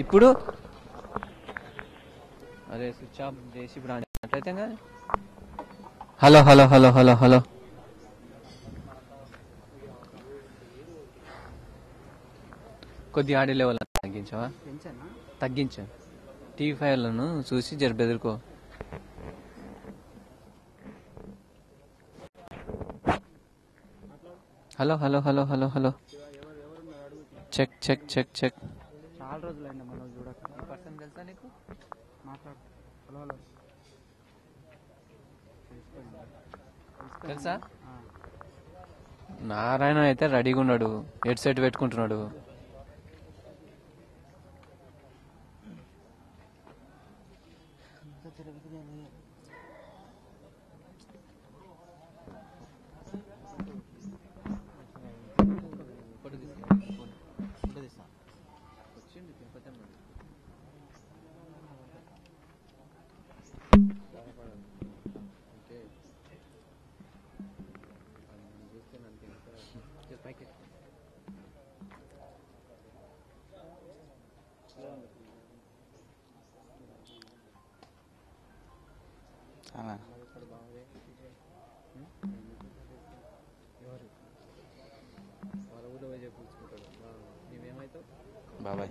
ఇప్పుడు అరే switch off చేసి ఇప్పుడు అట్లయితే hello hello hello hello hello కొద్దిగా ఆడి లెవెల్ తగ్గించావా? తగ్గించా. టీవీ ఫైవ్లను చూసి జర బెదిరుకో. Hello hello hello hello hello check check check check. చాలా రోజులైంది మనం చూడక. పర్సన్ తెలుసా నీకు? మాట్లాడు. హలో హలో తెలుసా? నారాయణ అయితే రెడీగా ఉన్నాడు, హెడ్ సెట్ పెట్టుకుంటున్నాడు. బాబాయ్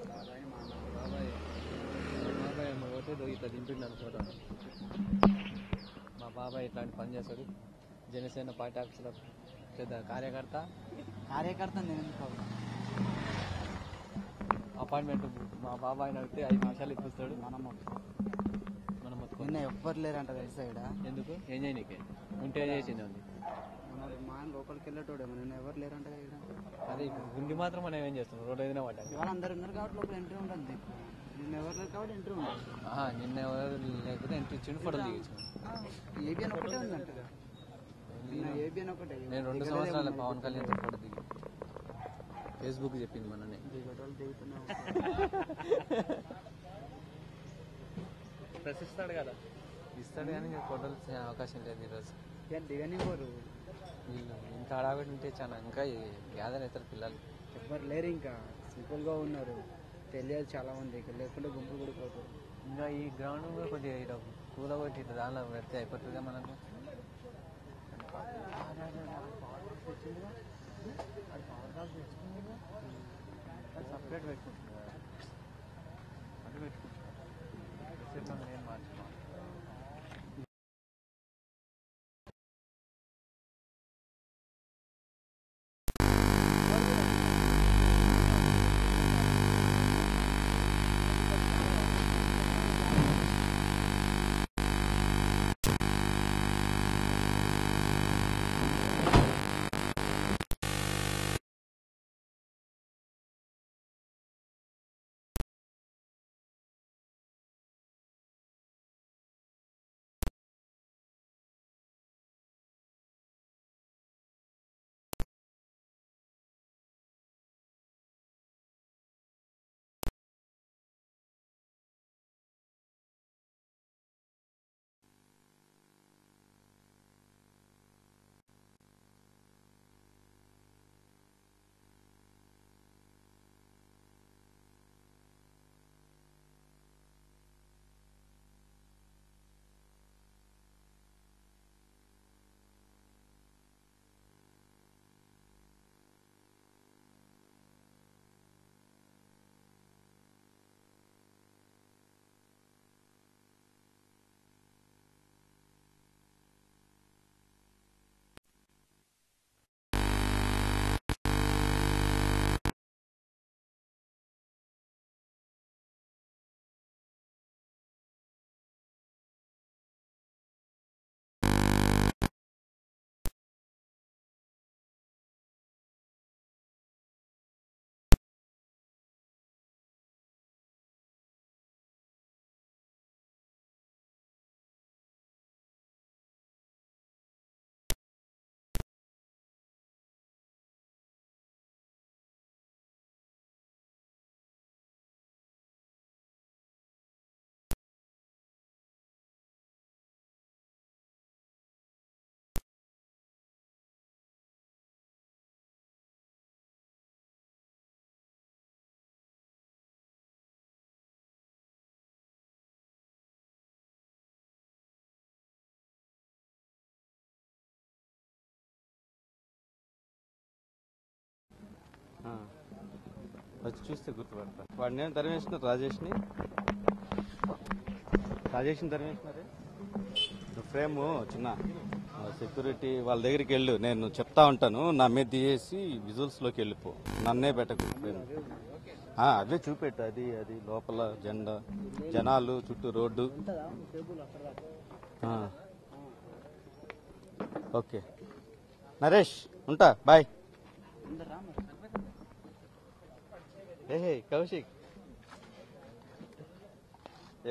ఇట్లా దింపిండు ఫోటో. మా బాబాయ్ ఇట్లాంటి పని చేస్తాడు. జనసేన పార్టీ ఆఫీసులో పెద్ద కార్యకర్త. అపాయింట్మెంట్ మా బాబాయ్ అడిగితే 5 నిమిషాలు ఇప్పిస్తాడు. మనం నిన్న ఎవ్వరు లేరంట తెలుసా ఇక్కడ. ఎందుకు? ఏం చేయి నీకే ఉంటే చేసింది ఉంది. మా ఆయన లోపలికి వెళ్ళేటోడేమో. నిన్న ఎవరు లేరంట ఇక్కడ. అదే గుండి మాత్రం మనం ఏం చేస్తున్నాం? రోడ్డు ఏదైనా పడ్డాలి. వాళ్ళు అందరు ఉన్నారు కాబట్టి లోపల ఎంట్రీ ఉంటుంది. నిన్న ఎవరు లేరు కాబట్టి ఎంట్రీ ఉంటుంది. నిన్న ఎవరు లేకపోతే ఎంట్రీ ఇచ్చిండు, ఫోటోలు దిగించు. ఏబిఎన్ ఒకటే ఉందంట. ఏబిఎన్ ఒకటే. నేను 2 సంవత్సరాల పవన్ కళ్యాణ్ ఫోటో దిగి ఫేస్బుక్ చెప్పింది మననే. ప్రశ్నిస్తాడు కదా, ఇస్తాడు కానీ ఇంకా కొట్టాల్సిన అవకాశం లేదు ఈరోజు. దిగనివ్వరు, వీళ్ళు ఇంత హడావిడి ఉంటే చాలా ఇంకా గ్యాదర్ అవుతారు పిల్లలు. ఎవ్వరు లేరు, ఇంకా సింపుల్గా ఉన్నారు. తెలియదు చాలా మందికి, లేకుంటే గుంపులు కూడా పోతారు. ఇంకా ఈ గ్రౌండ్ కూడా కొద్దిగా ఇట్లా కూలగొట్టి ఇట్లా దానిలో పెడితే అయిపోతుందిగా మనకు. సపరేట్ పెట్టుకుంటున్నా, అది పెట్టుకుంటున్నా ఏం మార్చుకోవాలి. వచ్చి చూస్తే గుర్తుపడతా. వాడిని ఏం తరిమేసినారు? రాజేష్ని తరిమేసినారే. ఫ్రేమ్ చిన్న సెక్యూరిటీ వాళ్ళ దగ్గరికి వెళ్ళు, నేను చెప్తా ఉంటాను, నా మీద తీసేసి విజువల్స్లోకి వెళ్ళిపో, నన్నే పెట్టకు ఫ్రేమ్. అవే చూపెట్టు, అది అది లోపల జెండా, జనాలు చుట్టూ రోడ్డు. ఓకే నరేష్, ఉంటా, బాయ్. ఏహే కౌశిక్,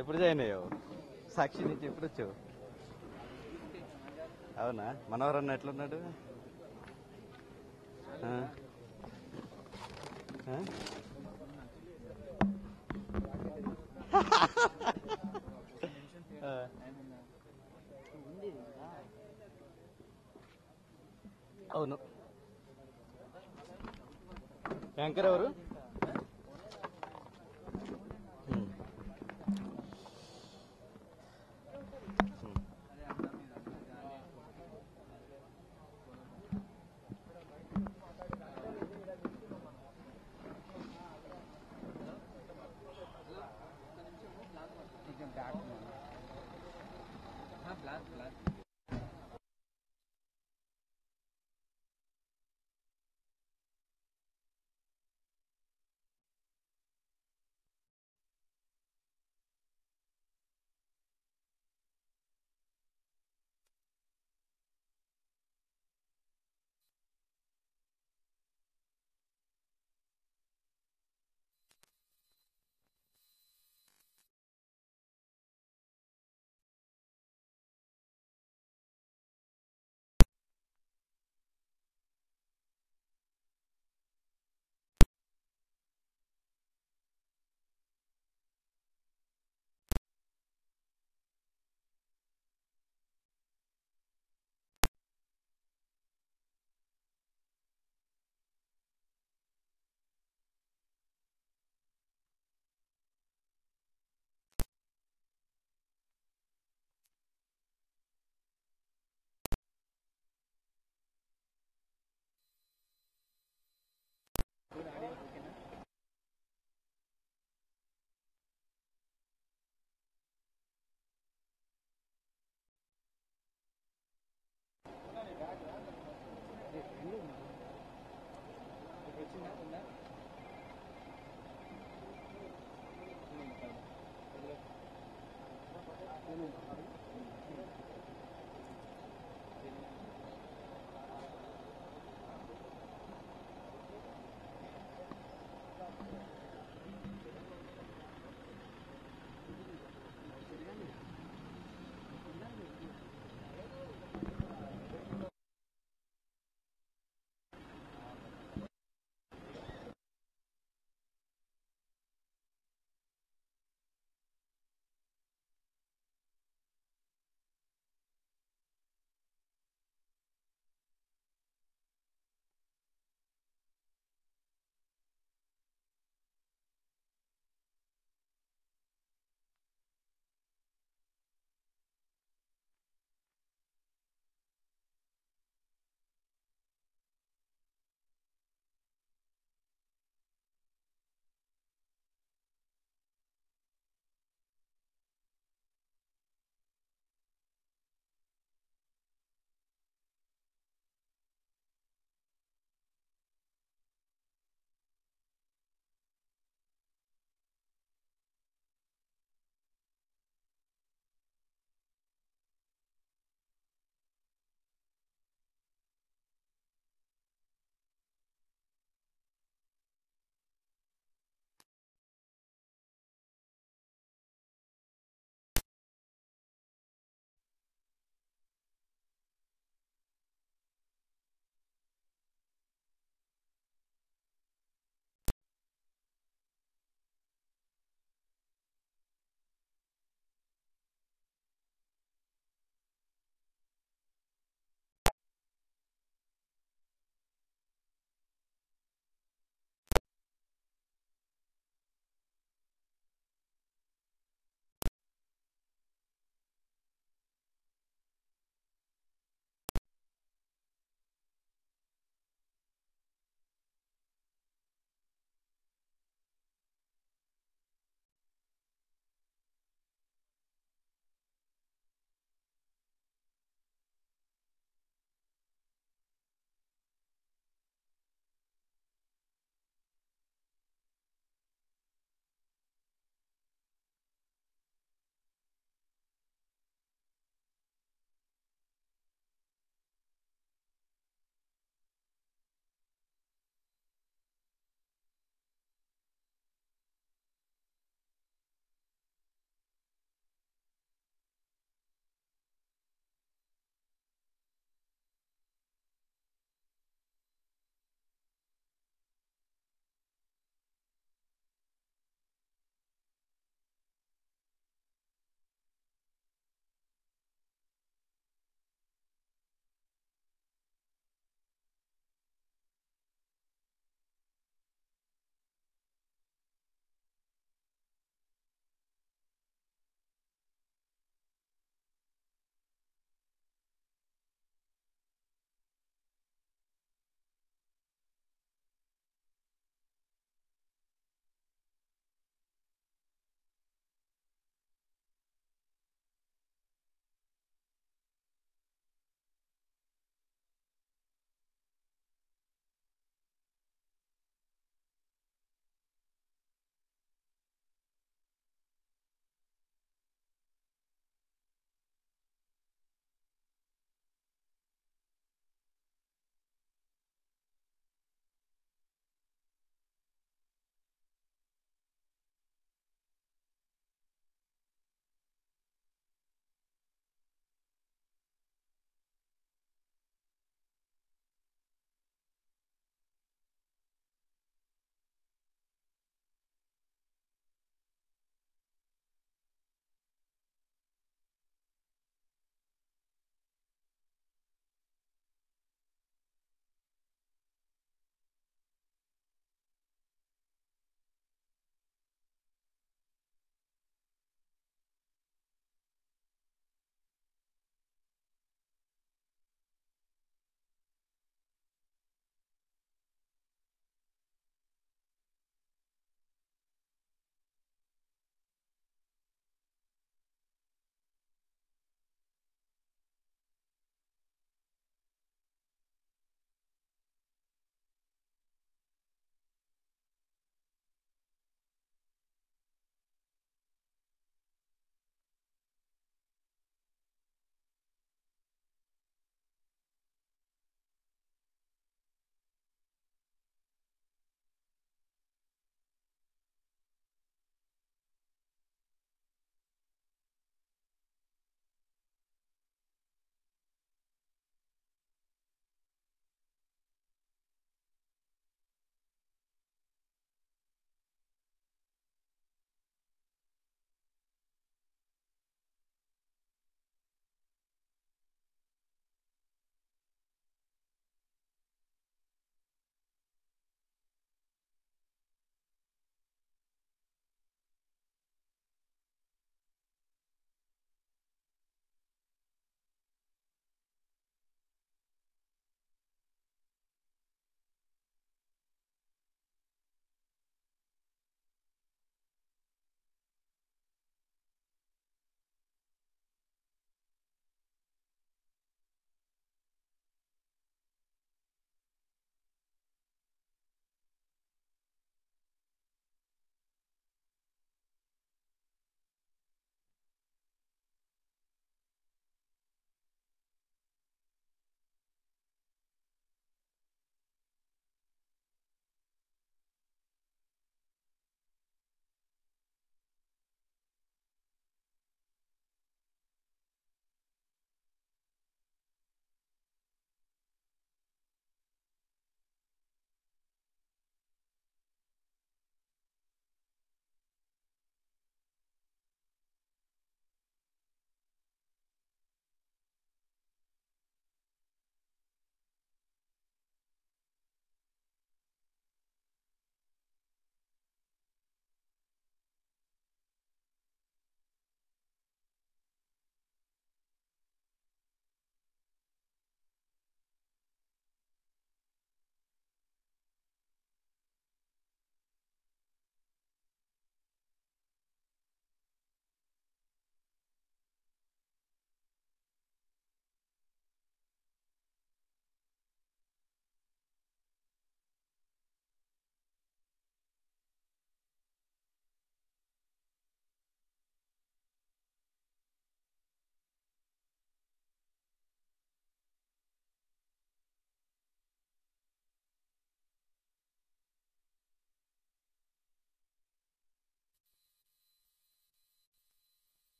ఎప్పుడు జాయిన్ అయ్యావు? సాక్షి నుంచి ఎప్పుడు వచ్చావు? అవునా? మనోహరన్న ఎట్లున్నాడు? అవును. యాంకర్ ఎవరు? Block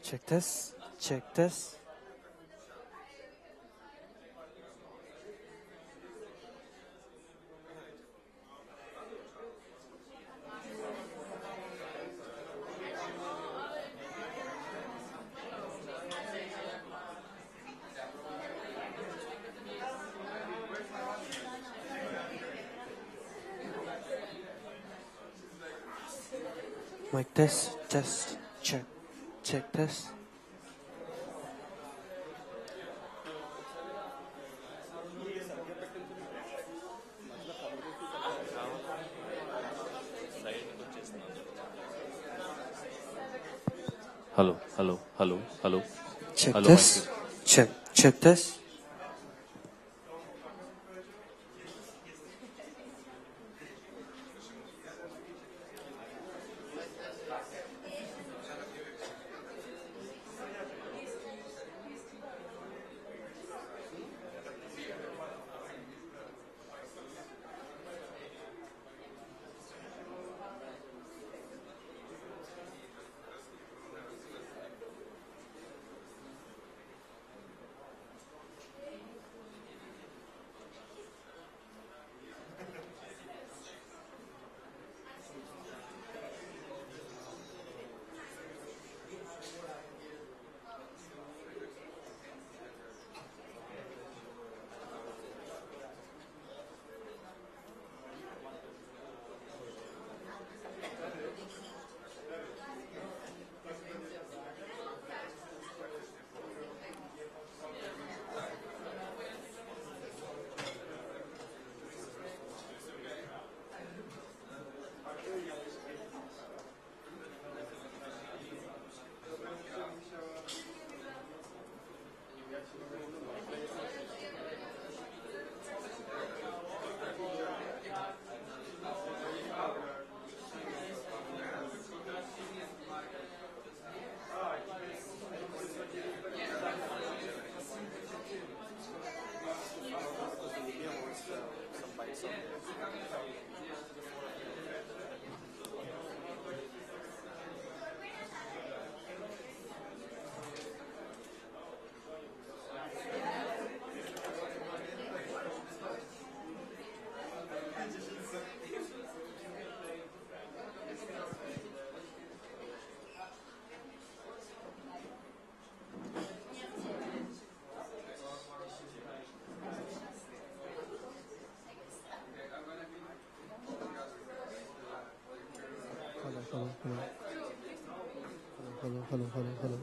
Check this. Check this. Like this. Test. Check. Check this. Hello, hello, hello, hello. Check Hello, this. Check. Check this. Hello.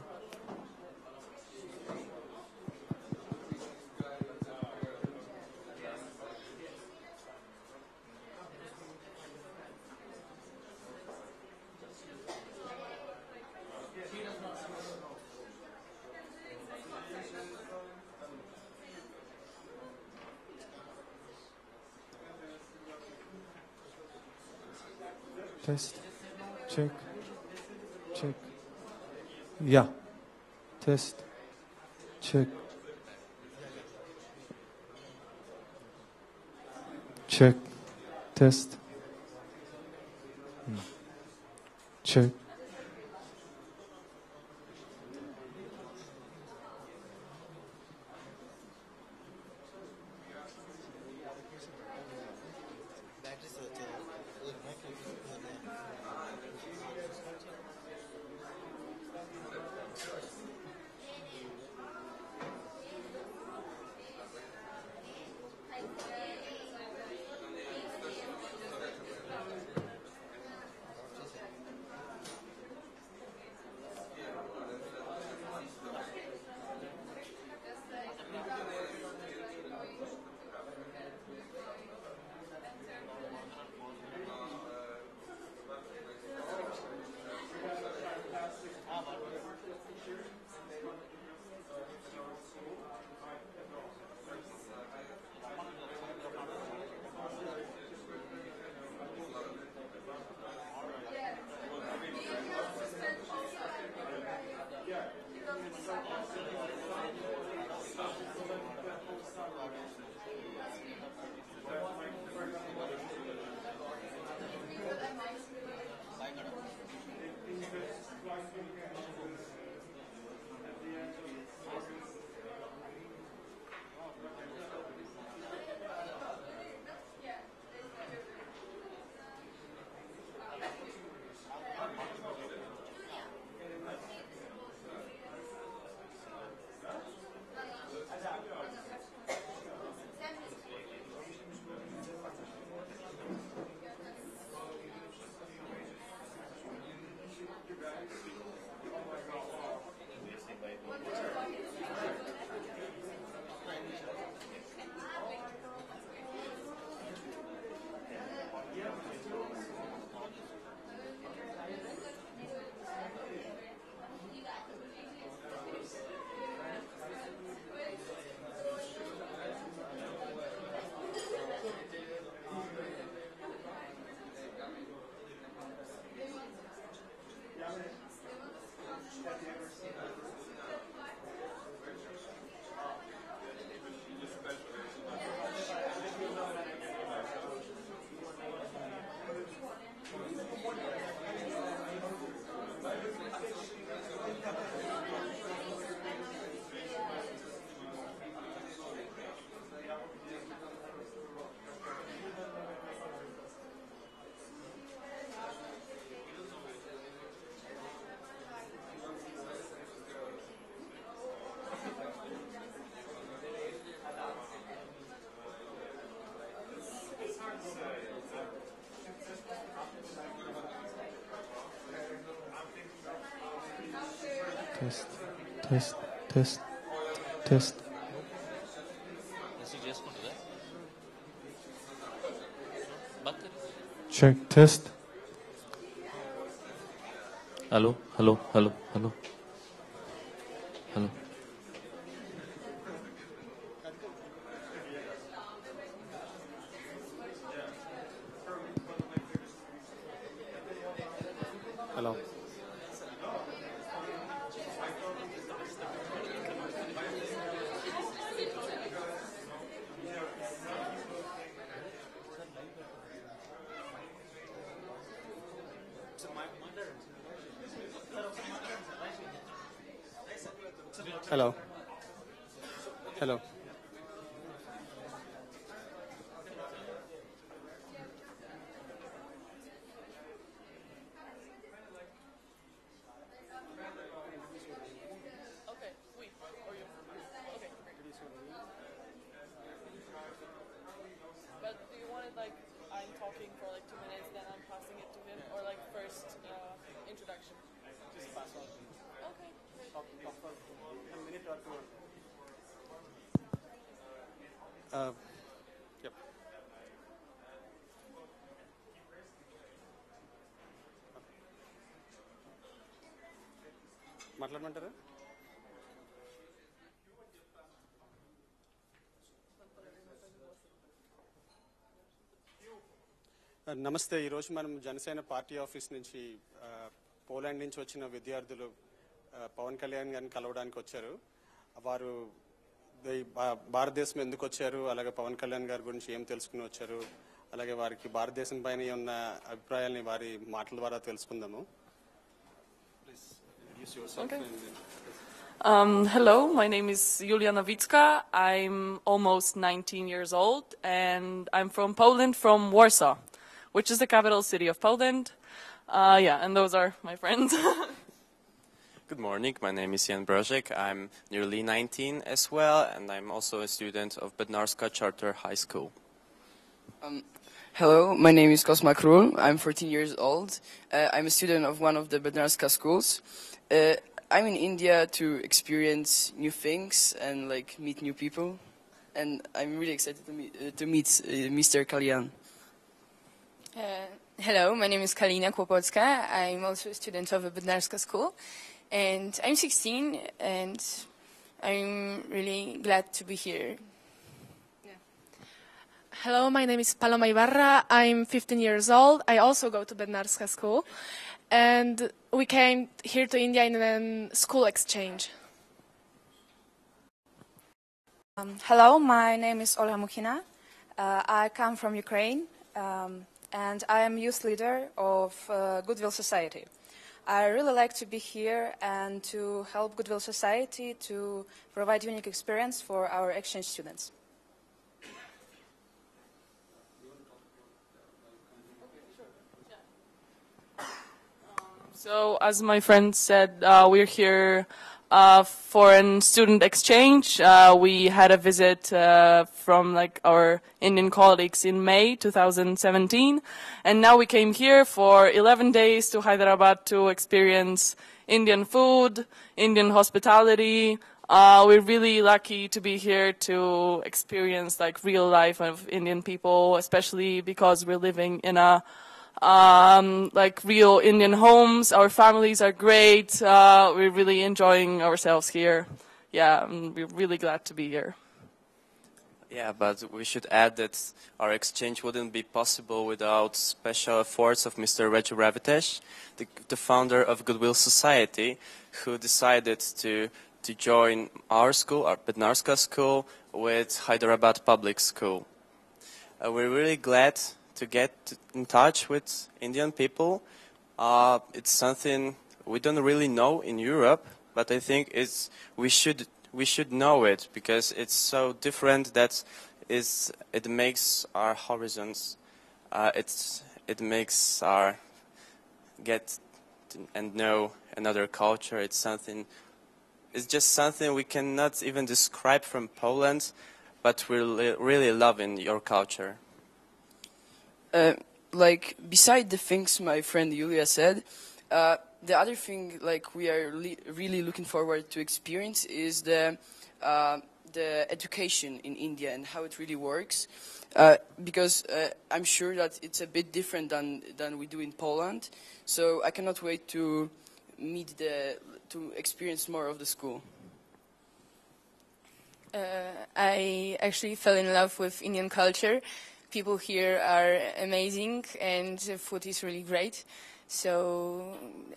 Test. Check. Check. Yeah. Test. Check. Check. Test. Check. Test, test, test, test. Check, test. Hello, hello, hello, hello, hello. Hello. Hello. Hello. But do you want it like I'm talking for like 2 minutes, then I'm passing it to him, or like first introduction? Just pass on. Okay. A minute or two. Yep. మాట్లాడమంటారా? నమస్తే. ఈరోజు మనం Janasena party office నుంచి Poland నుంచి వచ్చిన విద్యార్థులు పవన్ కళ్యాణ్ గారిని కలవడానికి వచ్చారు. వారు భారతదేశం ఎందుకు వచ్చారు, అలాగే పవన్ కళ్యాణ్ గారి గురించి ఏం తెలుసుకుని వచ్చారు, అలాగే వారికి భారతదేశం పైన ఉన్న అభిప్రాయాల్ని వారి మాటల ద్వారా తెలుసుకుందాము. Okay. Hello, my name is Julia Nowicka. I'm almost 19 years old, and I'm from Poland, from Warsaw, which is the capital city of Poland. And those are my friends. Good morning, my name is Jan Brożek. I'm nearly 19 as well, and I'm also a student of Bednarska Charter High School. Hello, my name is Kosma Krul. I'm 14 years old. I'm a student of one of the Bednarska schools. I'm in India to experience new things and like meet new people, and I'm really excited to meet Mr. Kalyan. Hello, my name is Kalina Kłopocka. I'm also a student of a Bednarska school, and I'm 16, and I'm really glad to be here. Hello, my name is Paloma Ibarra. I'm 15 years old. I also go to Bednarska school, and we came here to India in a school exchange. Hello, my name is Olga Mukhina. I come from Ukraine, and I am youth leader of Goodwill Society. I really like to be here and to help Goodwill Society to provide unique experience for our exchange students. So, as my friend said, we're here for a student exchange. We had a visit from like our Indian colleagues in May 2017, and now we came here for 11 days to Hyderabad to experience Indian food, Indian hospitality. We're really lucky to be here to experience like real life of Indian people, especially because we're living in a like real Indian homes. Our families are great. We're really enjoying ourselves here. Yeah, we're really glad to be here. Yeah, but we should add that our exchange wouldn't be possible without special efforts of Mr. Raju Ravitesh, the founder of Goodwill Society, who decided to join our school, our Bednarska school, with Hyderabad Public School. We're really glad to get in touch with Indian people. It's something we don't really know in Europe, but I think we should know it because it's so different that it makes our horizons. It makes our get and know another culture. It's just something we cannot even describe from Poland, but we really love in your culture. Like beside the things my friend Julia said, the other thing like we are really looking forward to experience is the education in India and how it really works. Because I'm sure that it's a bit different than we do in Poland. So I cannot wait to to experience more of the school. I actually fell in love with Indian culture. People here are amazing and the food is really great. So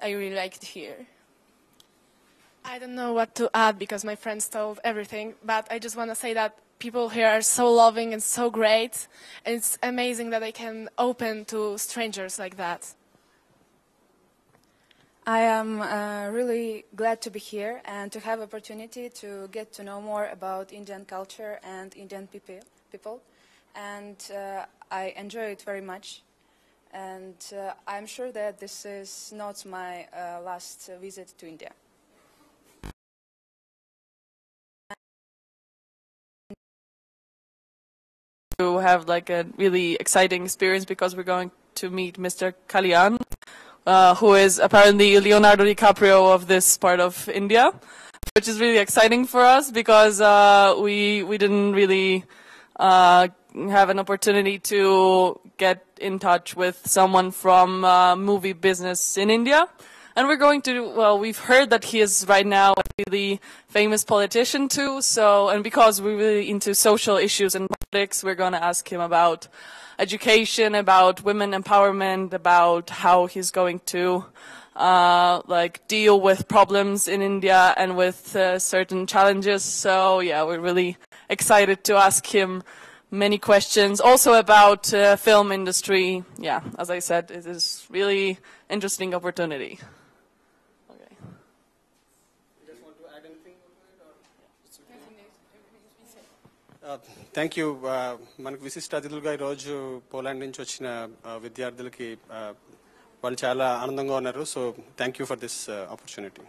I really like it here. I don't know what to add because my friends told everything, but I just want to say that people here are so loving and so great, and it's amazing that they can open to strangers like that. I am really glad to be here and to have opportunity to get to know more about Indian culture and Indian people. And I enjoy it very much. And I'm sure that this is not my last visit to India. To have like a really exciting experience because we're going to meet Mr. Kalyan, who is apparently Leonardo DiCaprio of this part of India, which is really exciting for us because we didn't really have an opportunity to get in touch with someone from movie business in India. And we're going to, well, we've heard that he is right now a really famous politician too. So, and because we're really into social issues and politics, we're going to ask him about education, about women empowerment, about how he's going to like deal with problems in India and with certain challenges. So yeah, we're really excited to ask him many questions, also about film industry. Yeah, as I said, it is really interesting opportunity. Thank you మనకు విశిష్ట అతిథులుగా ఈరోజు Poland నుంచి వచ్చిన విద్యార్థులకి వాళ్ళు చాలా ఆనందంగా ఉన్నారు. So thank you for this opportunity.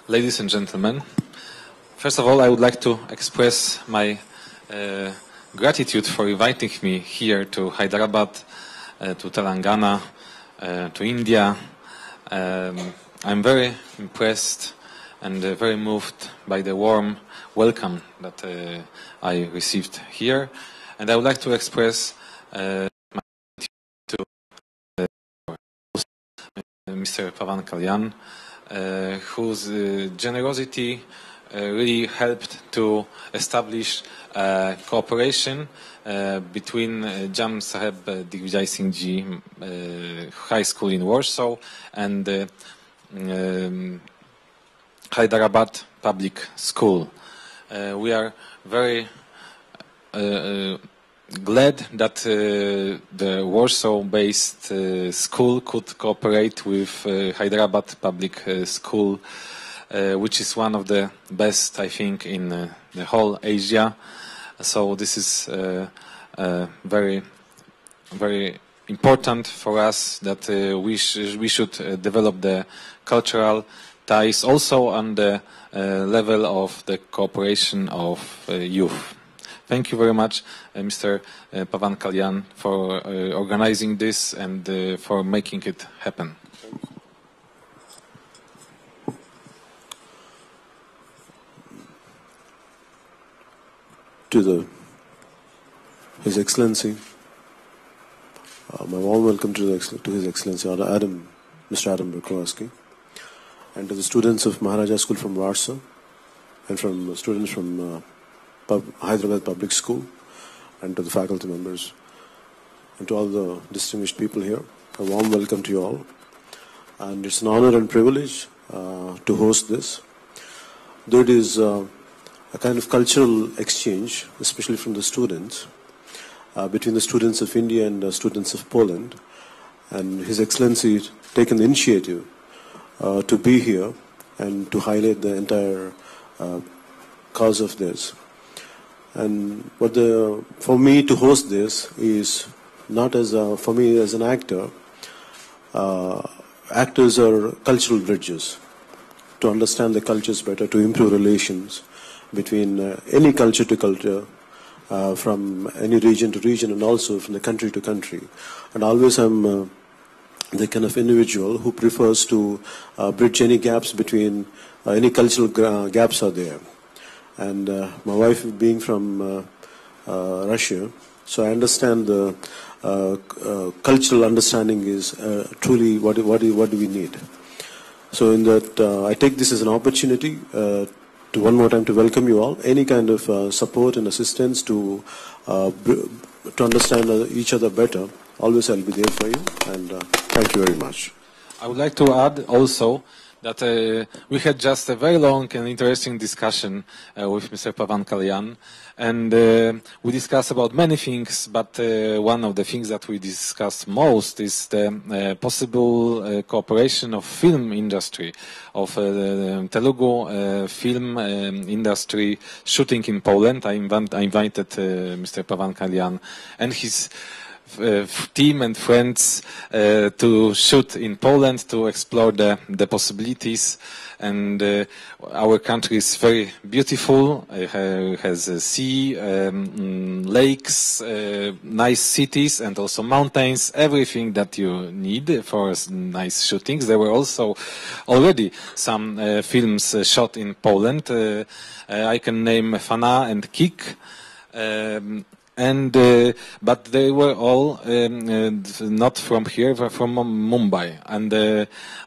Ladies and gentlemen, first of all, I would like to express my gratitude for inviting me here to Hyderabad, to Telangana, to India. I'm very impressed and very moved by the warm welcome that I received here. And I would like to express my gratitude to Mr. Pawan Kalyan, whose generosity really helped to establish cooperation between Jam Saheb Digvijay Singh Ji High School in Warsaw and Hyderabad Public School. We are very glad that the Warsaw-based school could cooperate with Hyderabad Public School, which is one of the best, I think, in the whole Asia. So this is very, very important for us that we should develop the cultural ties also on the level of the cooperation of youth. Thank you very much, Mr. Pawan Kalyan, for organizing this and for making it happen. To His Excellency, my warm welcome to His Excellency Mr. Adam Burakovsky, and to the students of Maharaja School from Warsaw, and from students from Hyderabad Public School, and to the faculty members, and to all the distinguished people here. A warm welcome to you all. And it's an honor and privilege to host this. Though it is a kind of cultural exchange, especially from the students, between the students of India and the students of Poland, and His Excellency taken the initiative to be here and to highlight the entire cause of this. And for me to host this is not for me as an actor. Actors are cultural bridges to understand the cultures better, to improve relations between any culture to culture, from any region to region, and also from the country to country. And always I'm the kind of individual who prefers to bridge any gaps between any cultural gaps are there. And my wife being from Russia, so I understand the cultural understanding is truly what do we need. So in that, I take this as an opportunity to one more time to welcome you all. Any kind of support and assistance to understand each other better, always I'll be there for you. And thank you very much. I would like to add also that we had just a very long and interesting discussion with Mr. Pawan Kalyan, and we discussed about many things, but one of the things that we discussed most is the possible cooperation of film industry, of Telugu film industry shooting in Poland. I invited Mr. Pawan Kalyan and his team and friends to shoot in Poland, to explore the possibilities. And our country is very beautiful. It has a sea, lakes, nice cities, and also mountains, everything that you need for nice shootings. There were also already some films shot in Poland. I can name Fana and Kik. But they were all not from here, but from Mumbai. And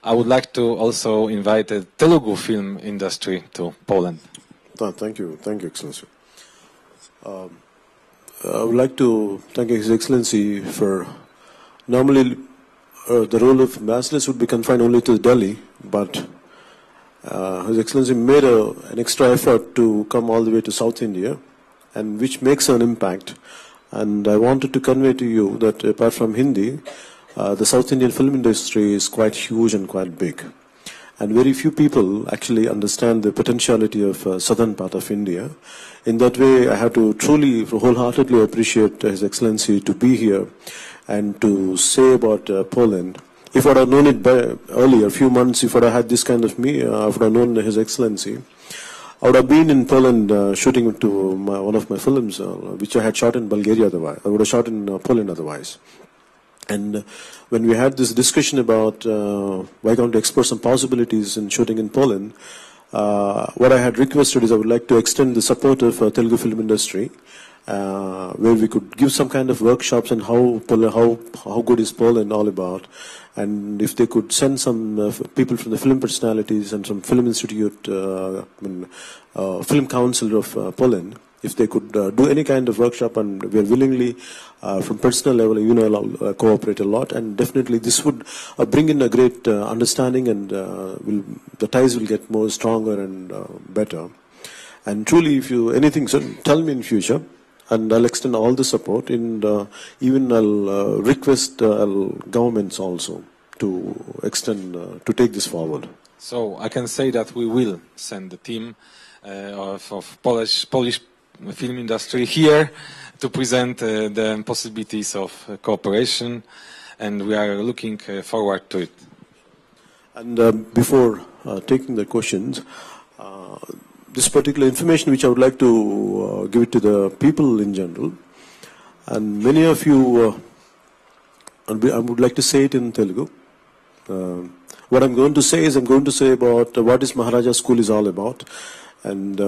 I would like to also invite the Telugu film industry to Poland. Thank you, Excellency. I would like to thank His Excellency for normally the role of ambassadors would be confined only to Delhi, but His Excellency made an extra effort to come all the way to South India, and which makes an impact. And I wanted to convey to you that apart from Hindi, the South Indian film industry is quite huge and quite big. And very few people actually understand the potentiality of southern part of India. In that way, I have to truly, wholeheartedly appreciate His Excellency to be here and to say about Poland. If I would have known it earlier, a few months, if I would have had this kind of me, I would have known His Excellency. I would have been in Poland shooting to one of my films, which I had shot in Bulgaria otherwise. I would have shot in Poland otherwise. And when we had this discussion about why can't we explore some possibilities in shooting in Poland, what I had requested is I would like to extend the support of Telugu film industry, where we could give some kind of workshops on how good is Poland all about, and if they could send some people from the film personalities and some film institute, film council of Poland, if they could do any kind of workshop, and we are willingly, from personal level, cooperate a lot, and definitely this would bring in a great understanding, and the ties will get more stronger and better. And truly, if you anything, so tell me in future, and I'll extend all the support. And even I'll request governments also to extend to take this forward. So I can say that we will send the team of Polish film industry here to present the possibilities of cooperation, and we are looking forward to it. And before taking the questions, this particular information which I would like to give it to the people in general, and many of you, I would like to say it in Telugu. What I'm going to say is I'm going to say about what is Maharaja School is all about, and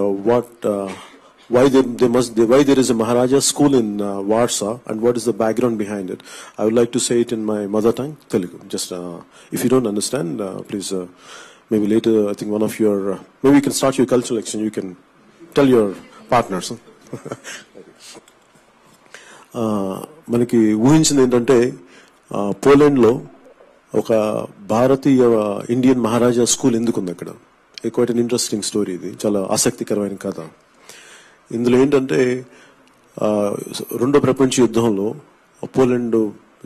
why there is a Maharaja School in Warsaw, and what is the background behind it. I would like to say it in my mother tongue, Telugu. Just if you don't understand, please. Maybe later, I think one of your, maybe you can start your cultural exchange, you can tell your partners. మనకి ఊహించింది ఏంటంటే పోలాండ్లో ఒక భారతీయ Indian మహారాజా school ఎందుకుంది అక్కడ. Quiet an interesting story, ఇది చాలా ఆసక్తికరమైన కథ. ఇందులో ఏంటంటే రెండో ప్రపంచ యుద్ధంలో పోలాండ్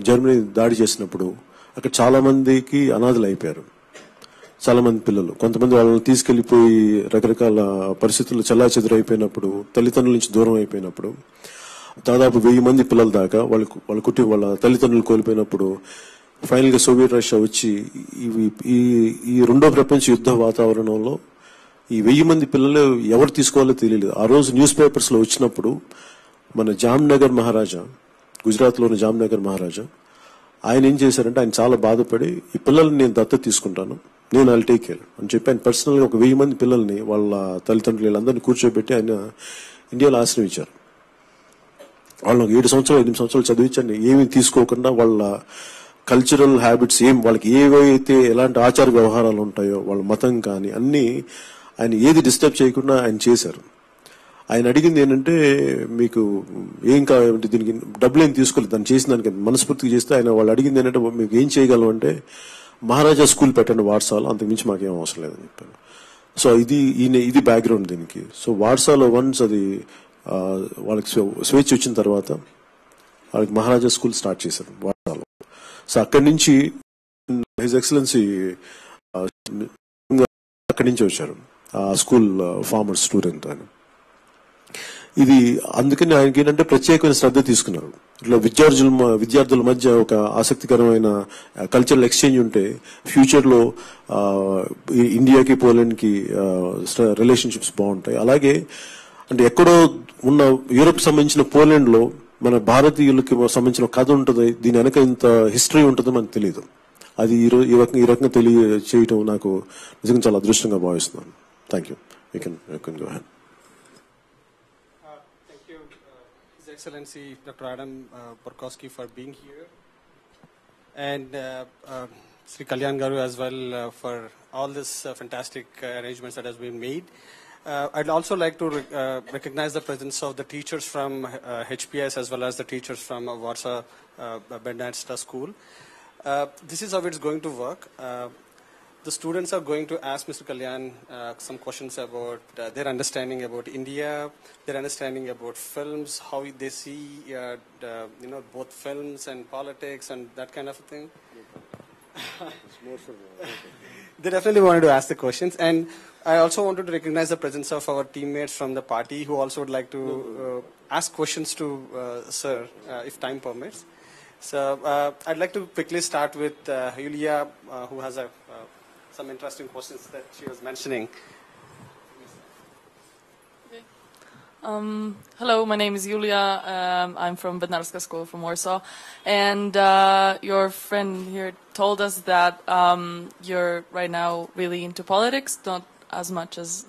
జర్మనీ దాడి చేసినప్పుడు అక్కడ చాలా మందికి అనాథలు అయిపోయారు. చాలా మంది పిల్లలు, కొంతమంది వాళ్ళని తీసుకెళ్లిపోయి రకరకాల పరిస్థితుల్లో చెల్లాచెదురైపోయినప్పుడు, తల్లిదండ్రుల నుంచి దూరం అయిపోయినప్పుడు, దాదాపు 1000 మంది పిల్లల దాకా వాళ్ళ తల్లిదండ్రులు కోల్పోయినప్పుడు ఫైనల్ గా సోవియట్ రష్యా వచ్చి ఈ రెండో ప్రపంచ యుద్ధ వాతావరణంలో ఈ 1000 మంది పిల్లలు ఎవరు తీసుకోవాలో తెలియలేదు. ఆ రోజు న్యూస్ పేపర్స్ లో వచ్చినప్పుడు మన జామ్నగర్ మహారాజా, గుజరాత్ లోని జామ్నగర్ మహారాజా, ఆయన ఏం చేశారంటే ఆయన చాలా బాధపడి ఈ పిల్లల్ని నేను దత్తత తీసుకుంటాను, నేను ఐల్ టేక్ కేర్ అని చెప్పి ఆయన పర్సనల్ గా ఒక 1000 మంది పిల్లల్ని వాళ్ళ తల్లిదండ్రులు వీళ్ళందరినీ కూర్చోబెట్టి ఆయన ఇండియాలో ఆశ్రయించారు. వాళ్ళకి 7 సంవత్సరాలు 8 సంవత్సరాలు చదివించండి, ఏమీ తీసుకోకుండా వాళ్ళ కల్చరల్ హ్యాబిట్స్ వాళ్ళకి ఏవైతే ఎలాంటి ఆచార వ్యవహారాలు ఉంటాయో వాళ్ళ మతం కానీ అన్ని ఆయన ఏది డిస్టర్బ్ చేయకుండా ఆయన చేశారు. ఆయన అడిగింది ఏంటంటే మీకు ఏం కావాలంటే దీనికి డబ్బులు ఏం తీసుకోలేదు, దాన్ని చేసిన దానికి మనస్ఫూర్తిగా చేస్తే ఆయన వాళ్ళు అడిగింది ఏంటంటే మీకు ఏం చేయగలం అంటే మహారాజా స్కూల్ పెట్టండి వార్సాలో, అంతకుమించి మాకేం అవసరం లేదని చెప్పారు. సో ఇది బ్యాక్గ్రౌండ్ దీనికి. సో వార్సాలో వన్స్ అది వాళ్ళకి స్వేచ్ఛ వచ్చిన తర్వాత వాళ్ళకి మహారాజా స్కూల్ స్టార్ట్ చేశారు వార్సాలో. సో అక్కడి నుంచి హిజ్ ఎక్సలెన్సీ అక్కడి నుంచి వచ్చారు ఆ స్కూల్ ఫార్మర్ స్టూడెంట్ అని. ఇది అందుకని ఆయనకి ఏంటంటే ప్రత్యేకమైన శ్రద్ధ తీసుకున్నారు. ఇట్లా విద్యార్థుల మధ్య ఒక ఆసక్తికరమైన కల్చరల్ ఎక్స్చేంజ్ ఉంటే ఫ్యూచర్ లో ఇండియాకి పోలాండ్ కి రిలేషన్షిప్స్ బాగుంటాయి. అలాగే అంటే ఎక్కడో ఉన్న యూరోప్ సంబంధించిన పోలాండ్ లో మన భారతీయులకి సంబంధించిన కథ ఉంటుంది, దీని వెనక ఇంత హిస్టరీ ఉంటుందో మనకు తెలియదు. అది ఈ రకంగా తెలియచేయటం నాకు నిజంగా చాలా అదృష్టంగా భావిస్తున్నాను. Thank you. You can go ahead. Excellency Dr. Adam Burakovsky for being here, and Sri Kalyan Garu as well for all this fantastic arrangements that has been made. I'd also like to recognize the presence of the teachers from HPS as well as the teachers from Warsaw Bernadetta School. This is how it's going to work. The students are going to ask Mr. Kalyan some questions about their understanding about India, their understanding about films, how they see both films and politics and that kind of a thing. They definitely wanted to ask the questions, and I also wanted to recognize the presence of our teammates from the party who also would like to ask questions to Sir, if time permits. So I'd like to quickly start with Yulia, who has some interesting questions that she was mentioning. Hello, my name is Julia. I'm from Bednarska School from Warsaw. And your friend here told us that you're right now really into politics, not as much as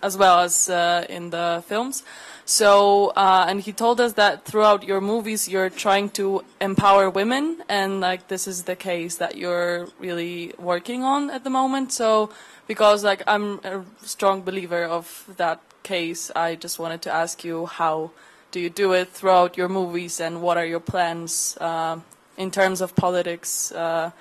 as well as in the films. So, and he told us that throughout your movies you're trying to empower women, and this is the case that you're really working on at the moment. So, because I'm a strong believer of that case, I just wanted to ask you, how do you do it throughout your movies, and what are your plans in terms of politics? How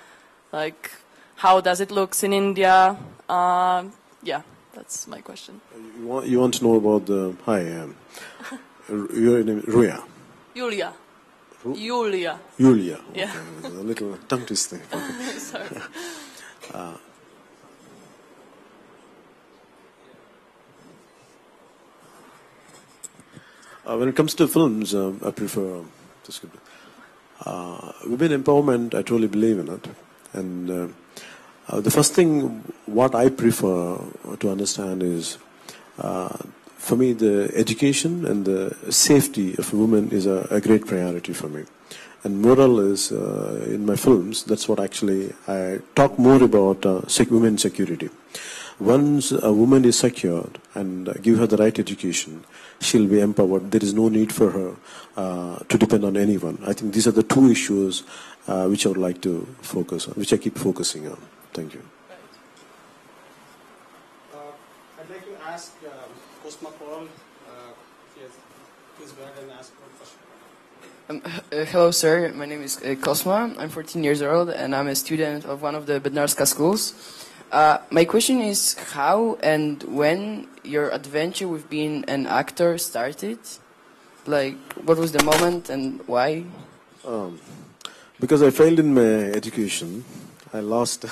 does it look in India? Yeah, that's my question. You want to know about the... Hi, your name is Ruya? Julia. Julia. Julia. Okay. Yeah. A little tongue twisting. Sorry. When it comes to films, I prefer women empowerment. I truly believe in it, and the first thing what I prefer to understand is, for me, the education and the safety of women is a great priority for me. And moral is in my films. That's what actually I talk more about women security. Once a woman is secured and give her the right education, she'll be empowered. There is no need for her to depend on anyone. I think these are the two issues which I would like to focus on, which I keep focusing on. Thank you. I'd like to ask Cosma Paul, yes, please go ahead and ask one question. Hello, sir. My name is Cosma. I'm 14 years old, and I'm a student of one of the Bednarska schools. My question is how and when your adventure with being an actor started? What was the moment and why? Because I failed in my education. I lost.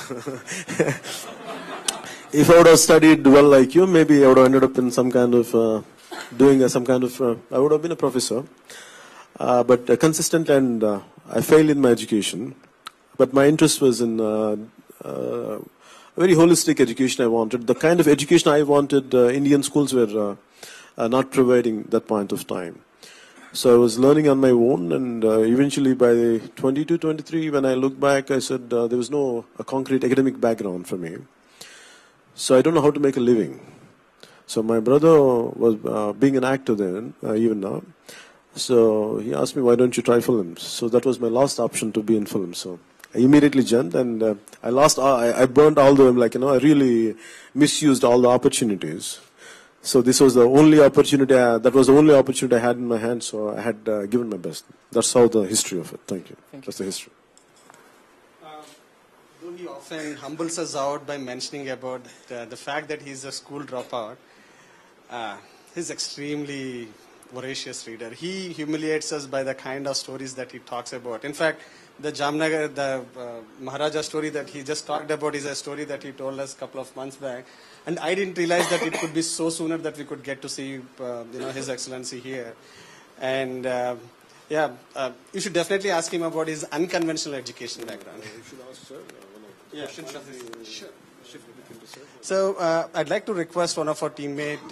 If I would have studied well like you, maybe I would have ended up in some kind of I would have been a professor. But consistent, and I failed in my education. But my interest was in very holistic education I wanted. The kind of education I wanted, Indian schools were not providing that point of time. So I was learning on my own, and eventually by 22, 23, when I look back, I said there was no concrete academic background for me. So I don't know how to make a living. So my brother was being an actor then, even now. So he asked me, why don't you try films? So that was my last option to be in films. So I immediately jumped, and I burned all the, I really misused all the opportunities. So this was the only opportunity, that was the only opportunity I had in my hand, so I had given my best. That's how the history of it. Thank you. That's the history. Though he often humbles us out by mentioning about the fact that he's a school dropout, he's extremely voracious reader. He humiliates us by the kind of stories that he talks about. In fact, the Jamnagar, the Maharaja story that he just talked about is a story that he told us a couple of months back. And I didn't realize that it could be so sooner that we could get to see, His Excellency here. And you should definitely ask him about his unconventional education background. You should ask, sir. Yeah, sure. So I'd like to request one of our teammate,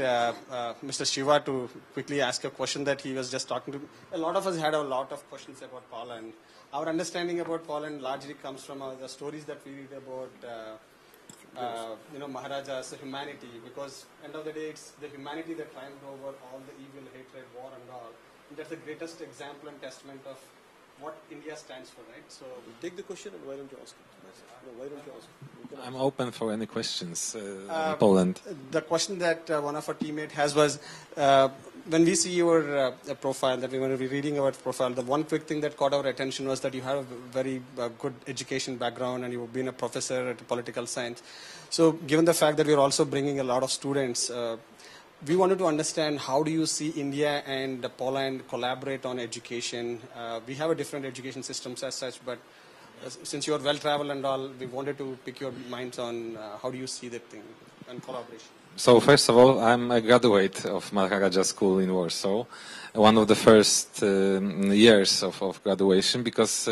Mr. Shiva, to quickly ask a question that he was just talking to. A lot of us had a lot of questions about Poland. Our understanding about Poland largely comes from the stories that we read about, Maharaja's humanity, because end of the day, it's the humanity that triumphed over all the evil, hatred, war, and all. And that's the greatest example and testament of what India stands for, right? So take the question and why don't you ask it? No, why don't you ask it? I'm open for any questions in Poland. The question that one of our teammates has was, when we see your profile, that we were reading our profile, the one quick thing that caught our attention was that you have a very good education background and you've been a professor at political science. So given the fact that we're also bringing a lot of students, we wanted to understand how do you see India and Poland collaborate on education? We have a different education systems as such, but since you're well-traveled and all, we wanted to pick your minds on how do you see that thing and collaboration. So first of all, I'm a graduate of Maharaja School in Warsaw, one of the first years of graduation, because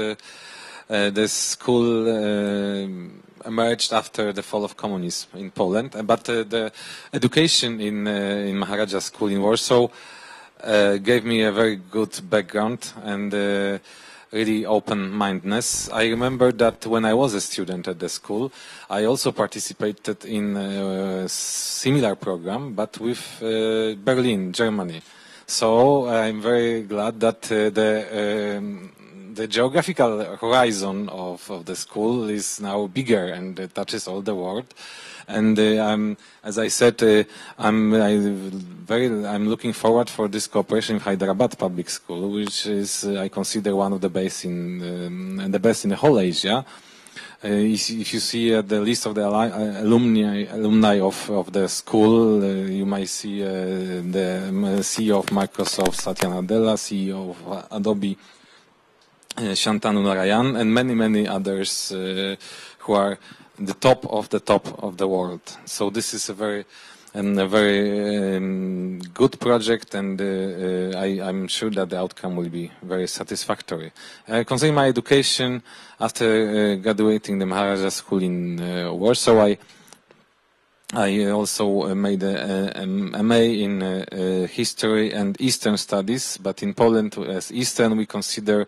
the school emerged after the fall of communism in Poland. But the education in Maharaja School in Warsaw gave me a very good background and really open-mindedness. I remember that when I was a student at the school, I also participated in a similar program, but with Berlin, Germany. So I'm very glad that the geographical horizon of the school is now bigger and touches all the world. And as I said, I'm looking forward for this cooperation with Hyderabad Public School, which is I consider one of the best in the whole Asia. If you see the list of the alumni of the school, you might see the CEO of Microsoft, Satya Nadella, CEO of Adobe, Shantanu Narayan, and many others who are the top of the world. So this is a very good project, and I'm sure that the outcome will be very satisfactory. Concerning my education, after graduating the Maharaja School in Warsaw, I also made a MA in History and Eastern Studies, but in Poland, as Eastern, we consider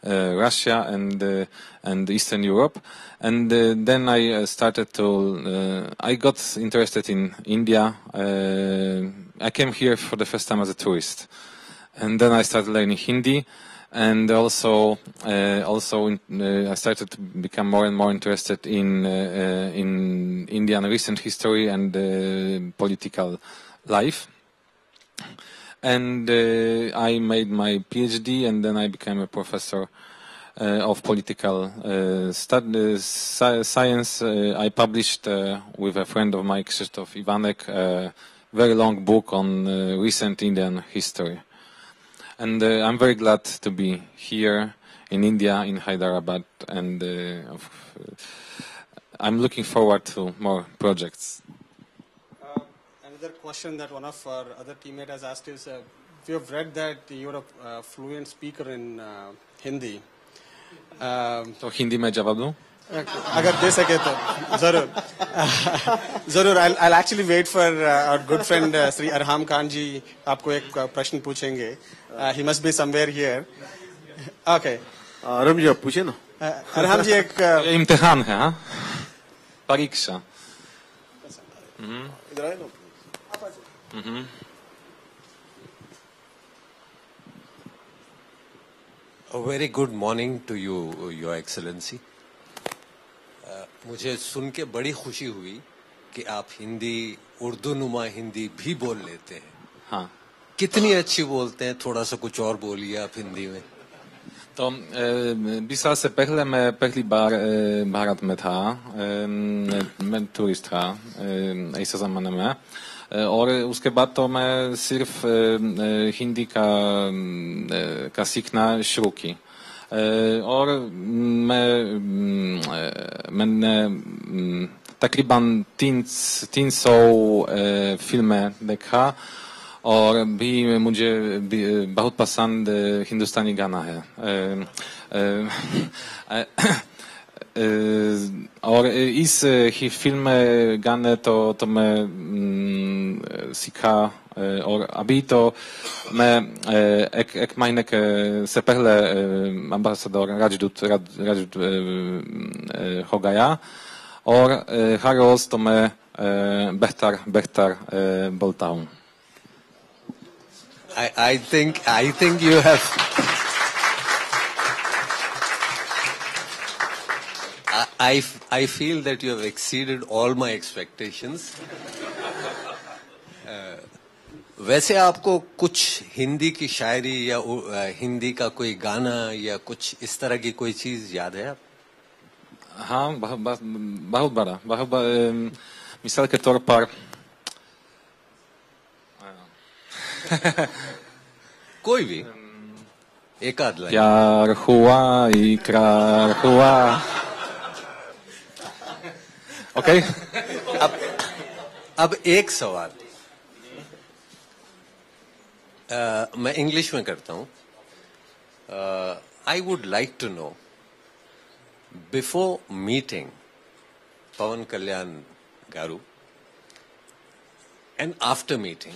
Russia and Eastern Europe, and then I started to. I got interested in India. I came here for the first time as a tourist, and then I started learning Hindi, and also I started to become more and more interested in Indian recent history and political life. And I made my PhD, and then I became a professor of political science. I published with a friend of mine, Krzysztof Iwanek, a very long book on recent Indian history. And I'm very glad to be here in India, in Hyderabad, and I'm looking forward to more projects. Another question that one of our other teammates has asked is, we have read that you're a fluent speaker in Hindi. तो हिंदी में जवाब दूं? अगर दे सके तो जरूर I'll actually wait for our good friend Sri Arham Khan ji आपको एक प्रश्न पूछेंगे. He must be somewhere here. Okay. Arham ji आप पूछे ना. Arham ji एक इम्तिहान है, हाँ? परीक्षा. इधर आए ना. A very good morning to you, Your Excellency. मुझे सुन के बड़ी खुशी हुई कि आप हिंदी, उर्दू नुमा हिंदी भी बोल लेते हैं. हाँ. कितनी अच्छी बोलते हैं, थोड़ा सा कुछ और बोलिए आप हिंदी में. तो 20 साल से पहले मैं पहली बार भारत में था, मैं टूरिस्ट था ऐसे ज़माने में, और उसके बाद तो मैं सिर्फ हिंदी का सीखना शुरू की, और मैंने तकरीबन 300 फिल्में देखा, और भी मुझे बहुत पसंद हिंदुस्तानी गाना है, और इस ही फिल्म गाने तो मैं सीखा, और अभी तो मैं एक महीने से पहले एम्बेसडर राजदूत हो गया, और हर रोज तो मैं बेहतर बोलता हूँ. I think you have I feel that you have exceeded all my expectations. वैसे आपको कुछ हिंदी की शायरी या हिंदी का कोई गाना या कुछ इस तरह की कोई चीज याद है आप? हाँ, बहुत बड़ा मिसाल के तौर पर कोई भी एक आध लाइन. प्यार हुआ इकरार हुआ. ओके. अब एक सवाल मैं इंग्लिश में करता हूं. I would like to know, before meeting Pawan Kalyan garu and after meeting,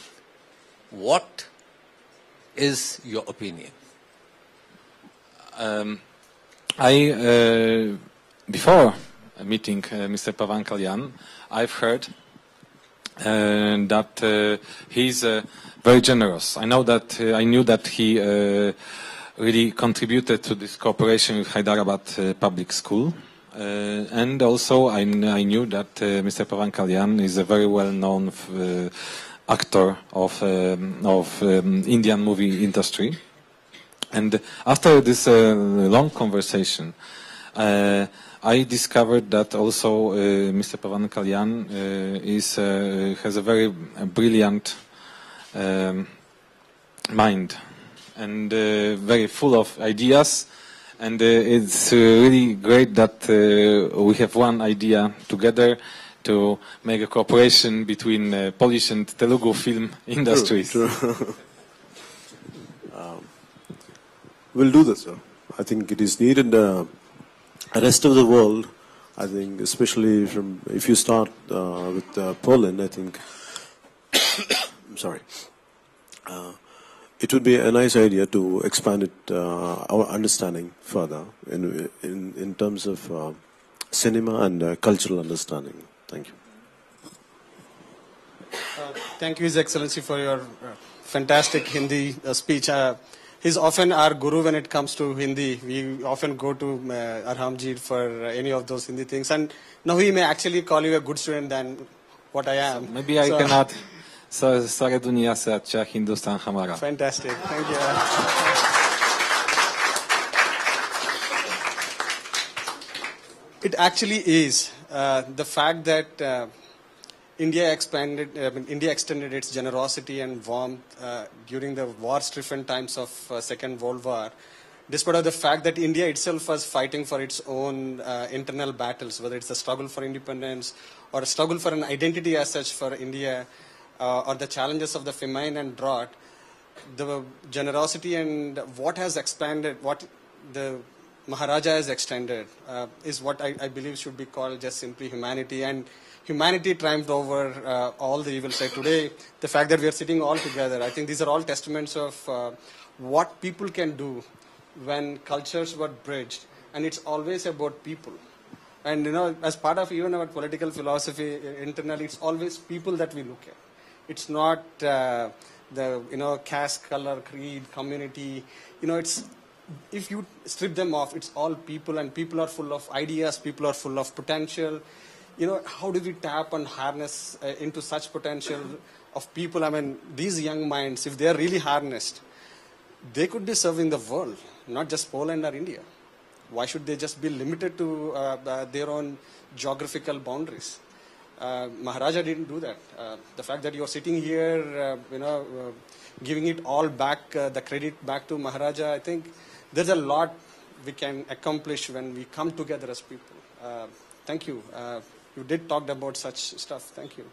what is your opinion? Before meeting Mr. Pawan Kalyan, I've heard that he's very generous. I knew that he really contributed to this cooperation with Hyderabad Public School. And also I knew that Mr. Pawan Kalyan is a very well-known actor of Indian movie industry. And after this long conversation, I discovered that also Mr. Pawan Kalyan has a very brilliant mind and very full of ideas. And it's really great that we have one idea together to make a cooperation between Polish and Telugu film industries. True. We'll do this, sir. I think it is needed. The rest of the world, I think, especially if you start with Poland, I think, I'm sorry, it would be a nice idea to expand it, our understanding further in terms of cinema and cultural understanding. Thank you. Thank you, His Excellency, for your fantastic Hindi speech. He's often our guru when it comes to Hindi. We often go to Arhamji for any of those Hindi things. And now he may actually call you a good student than what I am. So maybe I can add, Sare Duniya se acha Hindustan hamara. Fantastic. Thank you. It actually is. The fact that India extended its generosity and warmth during the war-stricken times of Second World War, despite of the fact that India itself was fighting for its own internal battles, whether it's a struggle for independence or a struggle for an identity as such for India, or the challenges of the famine and drought, the generosity and what has expanded, what the Maharaja has extended, is what I believe should be called just simply humanity. And humanity triumphed over all the evil side. Today, the fact that we are sitting all together, I think these are all testaments of what people can do when cultures were bridged. And it's always about people. And, as part of even our political philosophy internally, it's always people that we look at. It's not the caste, color, creed, community. It's, if you strip them off, it's all people, and people are full of ideas, people are full of potential. How do we tap and harness into such potential of people? I mean, these young minds, if they are really harnessed, they could be serving the world, not just Poland or India. Why should they just be limited to their own geographical boundaries? Maharaja didn't do that. The fact that you're sitting here, giving it all back, the credit back to Maharaja, I think there's a lot we can accomplish when we come together as people. Thank you. You did talk about such stuff. Thank you.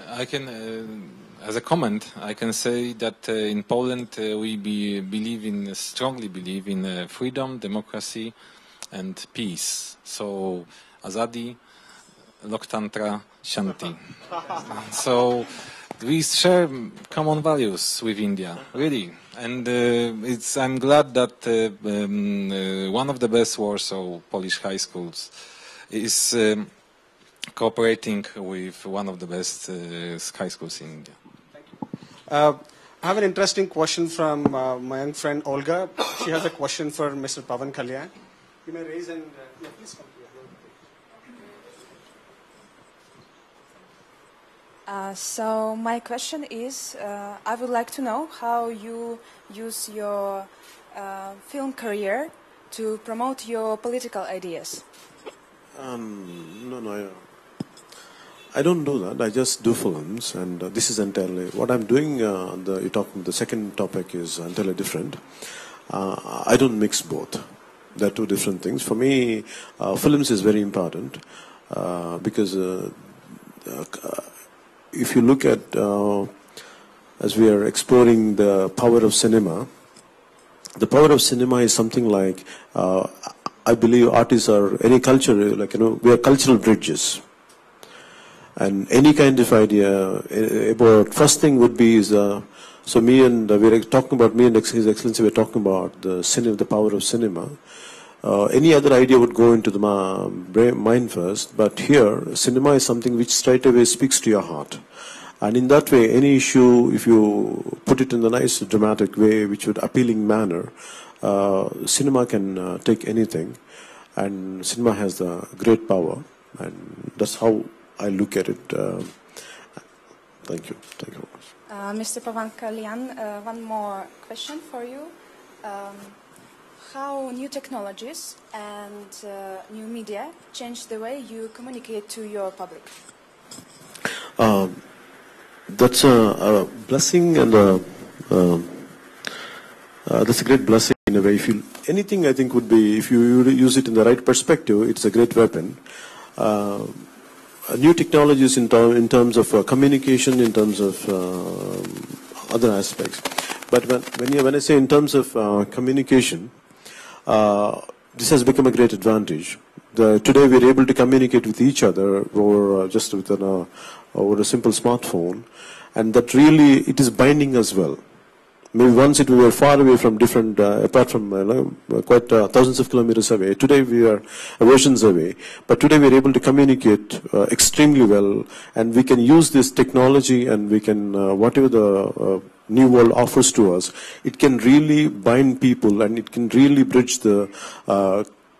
I can, as a comment, I can say that in Poland we strongly believe in freedom, democracy, and peace. So, Azadi, Loktantra, Shanti. So, we share common values with India, really. And I'm glad that one of the best Warsaw Polish high schools is cooperating with one of the best high schools in India. Thank you. I have an interesting question from my young friend Olga. She has a question for Mr. Pawan Kalyan. You may raise and please come here. So my question is, I would like to know how you use your film career to promote your political ideas. No, I don't do that. I just do films, and this is entirely what I'm doing. The second topic is entirely different. I don't mix both. They're two different things. For me, films is very important because if you look at as we are exploring the power of cinema, the power of cinema is something like I believe artists are any culture, we are cultural bridges. And any kind of idea about first thing would be is so me and we're talking about me and His Excellency we're talking about the power of cinema. Any other idea would go into the mind first, but here cinema is something which straight away speaks to your heart. And in that way, any issue, if you put it in a nice dramatic way, which would appealing manner, cinema can take anything, and cinema has the great power, and that's how I look at it. Thank you. Thank you very much. Mr. Pawan Kalyan, one more question for you. How new technologies and new media change the way you communicate to your public? That's a blessing, and that's a great blessing in a way. Anything I think would be, if you use it in the right perspective, it's a great weapon. New technologies in terms of communication, in terms of other aspects. But when I say in terms of communication, this has become a great advantage. Today we are able to communicate with each other over just with over a simple smartphone, and that really it is binding as well. Maybe once we were far away from different, apart from quite thousands of kilometers away. Today we are oceans away, but today we are able to communicate extremely well, and we can use this technology, and we can whatever the new world offers to us, it can really bind people, and it can really bridge the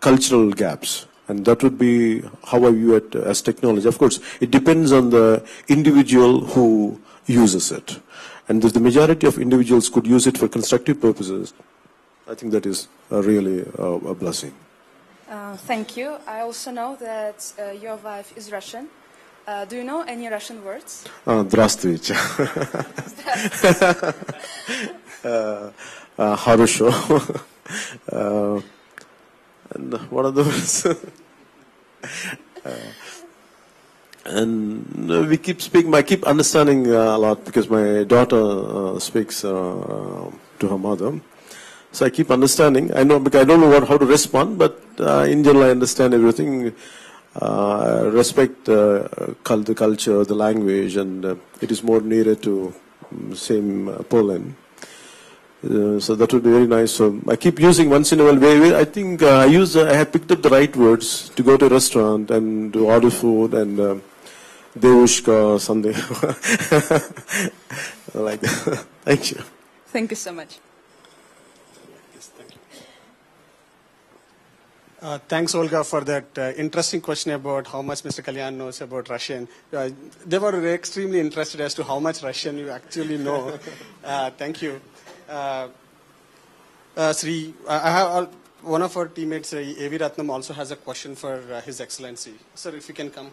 cultural gaps. And that would be how I view it as technology. Of course, it depends on the individual who uses it. And if the majority of individuals could use it for constructive purposes, I think that is really a blessing. Thank you. I also know that your wife is Russian. Do you know any Russian words? Здравствуйте. Хорошо. And what are the words? And we keep speaking. I keep understanding a lot because my daughter speaks to her mother. So I keep understanding. I know because I don't know how to respond, but in general I understand everything. Respect the culture, the language, and it is more nearer to same Poland. So that would be very nice. So I keep using once in a while. I think I have picked up the right words to go to a restaurant and to order food and Devushka or something like that. Thank you. Thank you so much. Yes, thank you. Thanks, Olga, for that interesting question about how much Mr. Kalyan knows about Russian. They were extremely interested as to how much Russian you actually know. Thank you. Sri, I have one of our teammates, A.V. Ratnam, also has a question for His Excellency. Sir, if you can come.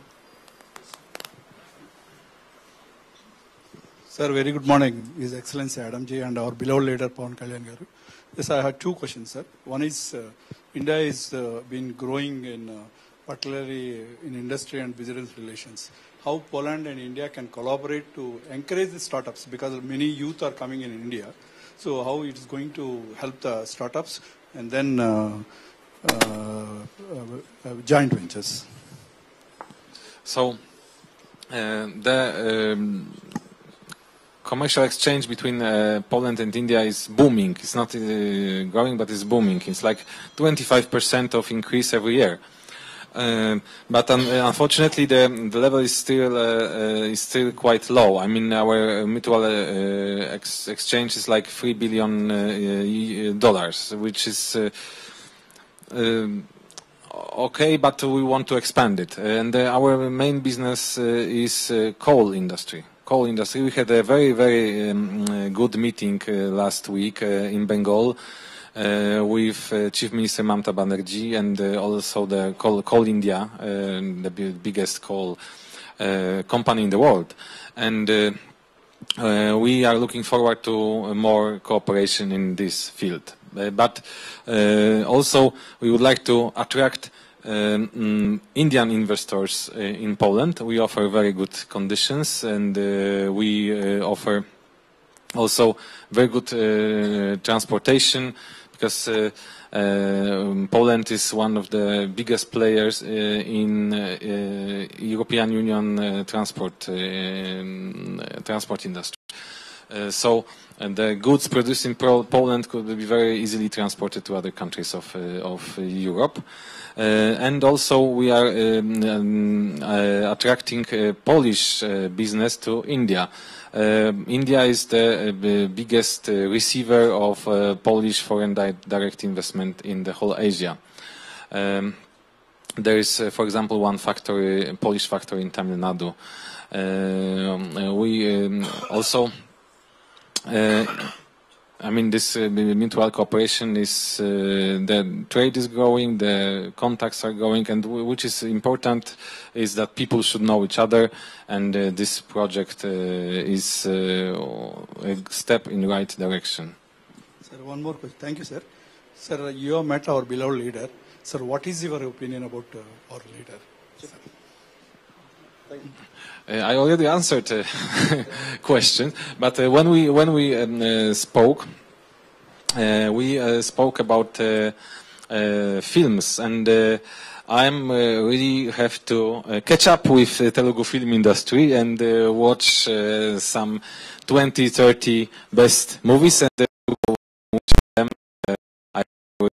Sir, very good morning, His Excellency Adam Ji and our beloved leader Pawan Kalyan Garu. Yes, I have two questions, sir. One is India is been growing in particularly in industry and business relations. How Poland and India can collaborate to encourage the startups, because many youth are coming in India. So how it is going to help the startups, and then joint ventures. So the commercial exchange between Poland and India is booming. It's not growing, but it's booming. It's like 25% of increase every year. But unfortunately, the level is still quite low. I mean, our mutual exchange is like $3 billion, which is okay, but we want to expand it. And our main business is coal industry. Coal industry. We had a very, very good meeting last week in Bengal with Chief Minister Mamata Banerjee and also the Coal India, the biggest coal company in the world. And we are looking forward to more cooperation in this field. But also we would like to attract Indian investors in Poland. We offer very good conditions, and we offer also very good transportation, because Poland is one of the biggest players in European Union transport industry. So the goods produced in Poland could be very easily transported to other countries of Europe. And also we are attracting Polish business to India. India is the biggest receiver of Polish foreign direct investment in the whole Asia. There is, for example, one factory, a Polish factory in Tamil Nadu. We also I mean, this mutual cooperation is, the trade is growing, the contacts are growing, and which is important is that people should know each other, and this project is a step in the right direction. Sir, one more question. Thank you, sir. Sir, you have met our beloved leader. Sir, what is your opinion about our leader? Thank you. I already answered the question, but when we spoke, we spoke about films, and I'm really have to catch up with the Telugu film industry and watch some 20-30 best movies, and them I will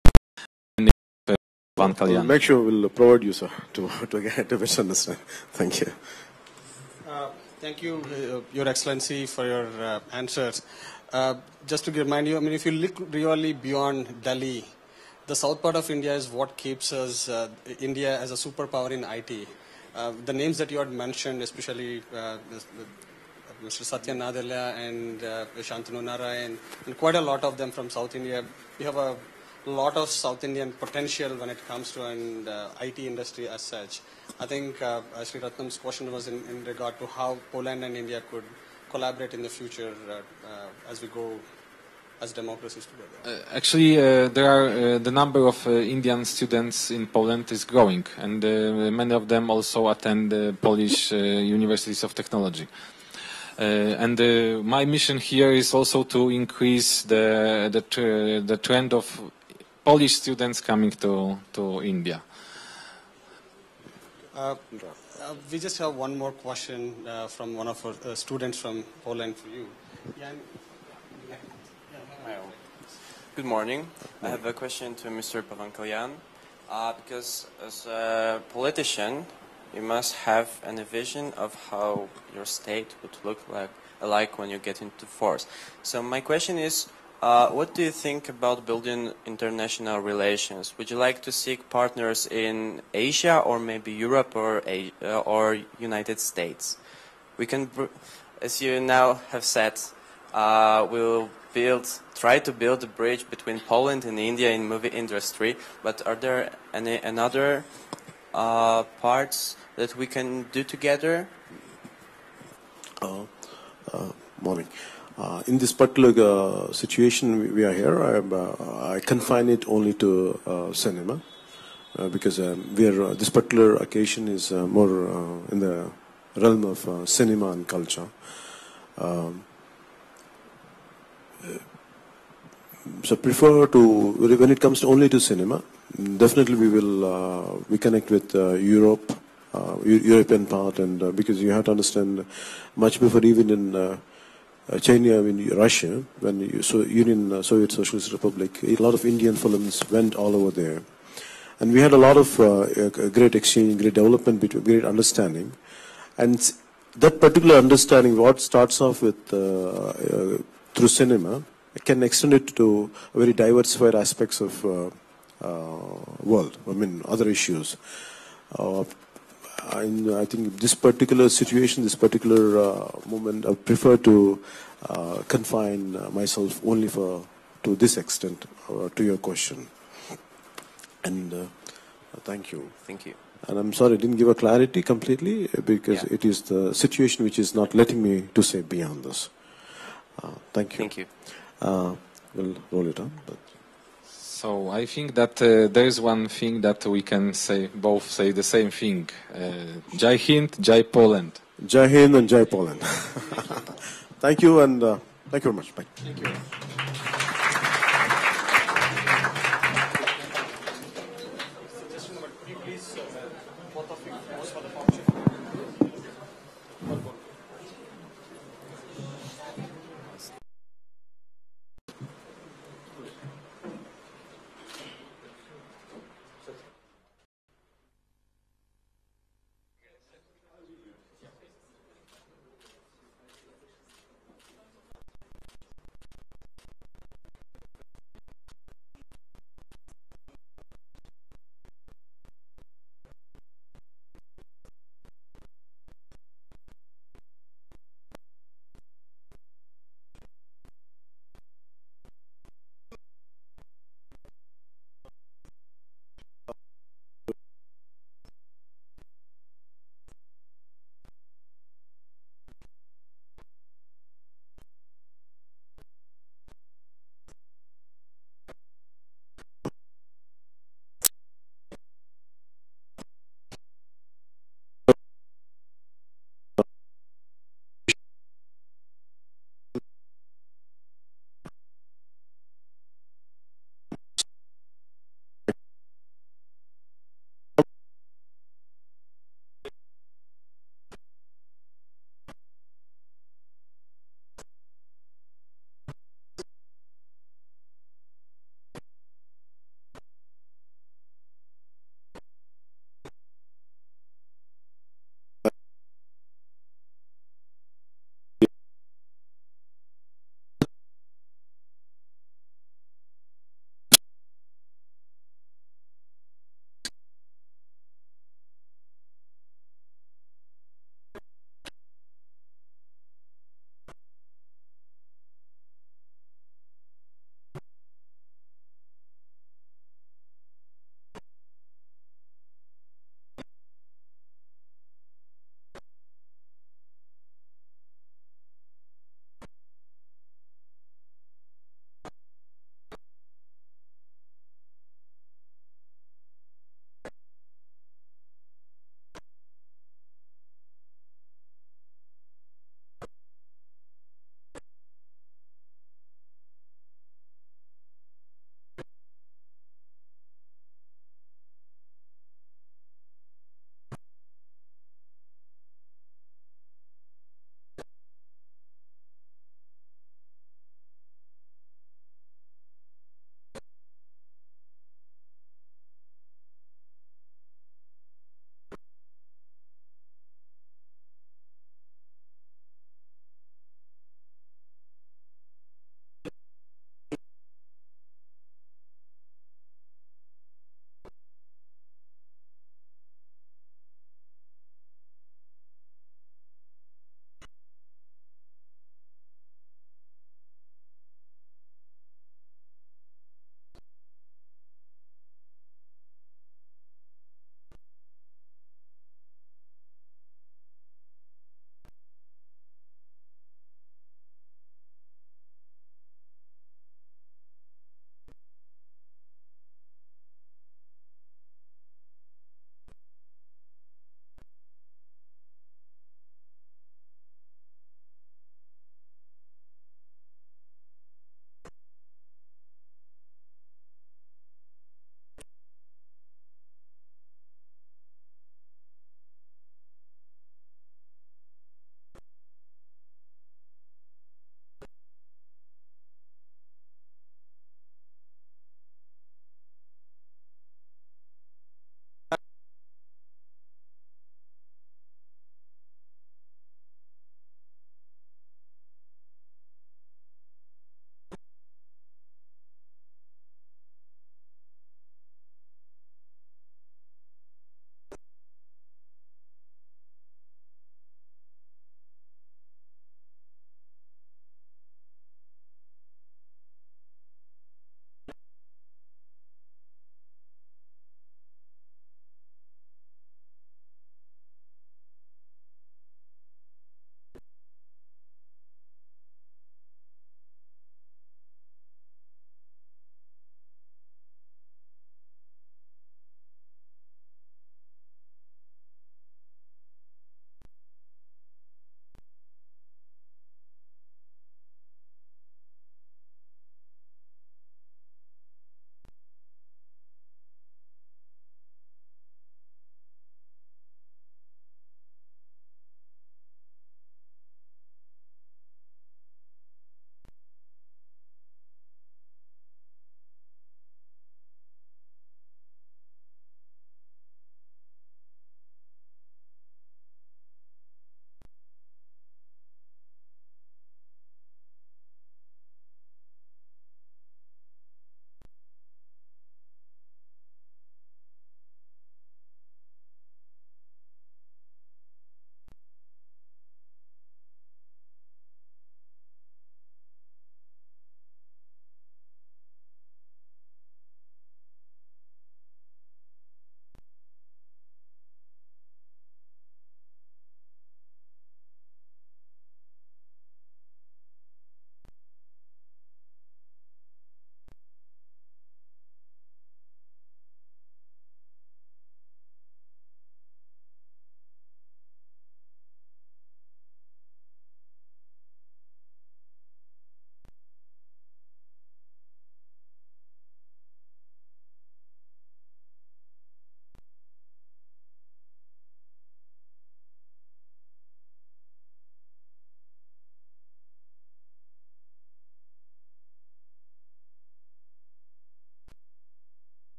Pawan Kalyan. Make sure we'll provide you, sir, to get a better understand. Thank you. Thank you, Your Excellency, for your answers. Just to remind you, I mean, if you look really beyond Delhi, the south part of India is what keeps us, India as a superpower in IT. The names that you had mentioned, especially Mr. Satya Nadella and Shantanu Narayan, and quite a lot of them from South India, we have a lot of South Indian potential when it comes to an IT industry as such. I think Sri Ratnam's question was in regard to how Poland and India could collaborate in the future as we go as democracies together. Actually, there are the number of Indian students in Poland is growing, and many of them also attend Polish universities of technology. And my mission here is also to increase the trend of Polish students coming to India. We just have one more question from one of our students from Poland for you. Good morning. I have a question to Mr. Pawan Kalyan. Because as a politician, you must have a vision of how your state would look like when you get into force. So my question is, what do you think about building international relations? Would you like to seek partners in Asia or maybe Europe or United States? We can, as you now have said, we'll try to build a bridge between Poland and India in movie industry. But are there any other parts that we can do together? Morning. In this particular situation we are here, I confine it only to cinema because this particular occasion is more in the realm of cinema and culture. So prefer to, when it comes only to cinema, definitely we connect with Europe, European part, and because you have to understand much before even in China, I mean Russia, when Union Soviet Socialist Republic, a lot of Indian films went all over there, and we had a lot of great exchange, great development, great understanding, and that particular understanding, what starts off with through cinema, can extend it to very diversified aspects of world. I mean, other issues. I think this particular situation, this particular moment, I prefer to confine myself only to this extent, to your question. And thank you. Thank you. And I'm sorry I didn't give a clarity completely because it is the situation which is not letting me to say beyond this. Thank you. Thank you. We'll roll it on. But. So I think that there is one thing that we can say, both say the same thing. Jai Hind, Jai Poland. Jai Hind and Jai Poland. Thank you and thank you very much. Bye. Thank you.